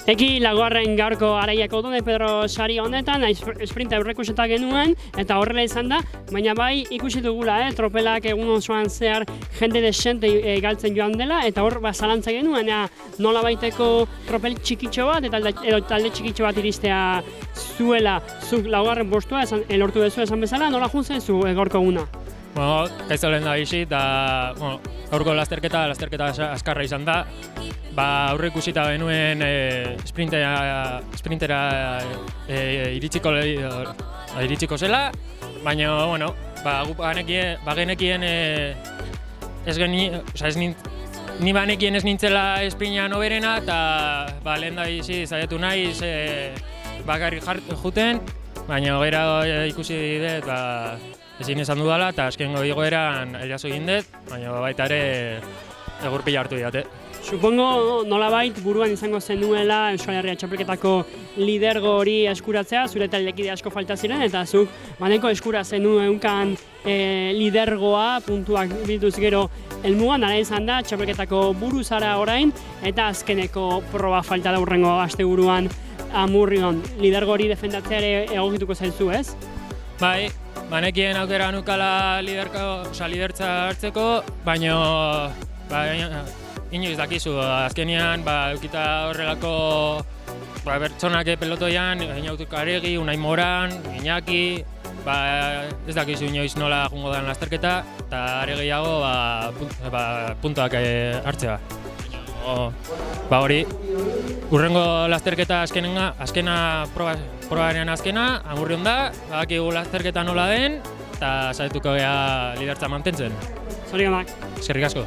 Eki laugarren gaurko araiako dune Pedro Sari honetan, esprinta aurreikusita genuen, eta horrela izan da, baina bai ikusi dugula, tropelak egun osoan zehar jende desente galtzen joan dela, eta hor zalantza genuen, nola baiteko tropel txikitxo bat, edo talde txikitxo bat iristea zuela, zuk laugarren postua, lortu dezu esan bezala, nola juntzen zu gaurko eguna? Bueno, gaizto lehen da bizi, eta gaurko lasterketa azkarra izan da. Aurreikusita genuen sprintera iritsiko zela, baina, bueno, bagenekien ni banekien ez nintzela esprinan oberena, eta lehen da bizi zaiatu naiz bakarrik juten, baina gero ikusi dut, ezin esan dudala, eta azkengo igoeran eraso egin dut, baina baita ere egurpila hartu didate. Supongo nolabait buruan izango zenuela Euskal Herria txapelketako lidergo hori eskuratzea, zure taldekide asko falta ziren, eta zuk baneko eskura zenuenkan lidergoa puntuak bilduz gero helmugan, ara izan da txapelketako buru zara orain, eta azkeneko proba falta da hurrengo asteburuan Amurrion. Lidergo hori defendatzea ere egokituko zaizu, ez? Bai, banekien aukera nukala lidertza hartzeko, baina inoiz dakizu, azkenean eukita horrelako pertsonak pelotoian, Inautuk Aregi, Unai Moran, Iñaki, ez dakizu inoiz nola jungo den lasterketa, eta are gehiago puntuak hartzea. Hori, urrengo lasterketa probaren azkena, Amurrion da, badakigu lasterketa nola den, eta saietuko gea lidertza mantentzen. Zorionak. Eskerrik asko.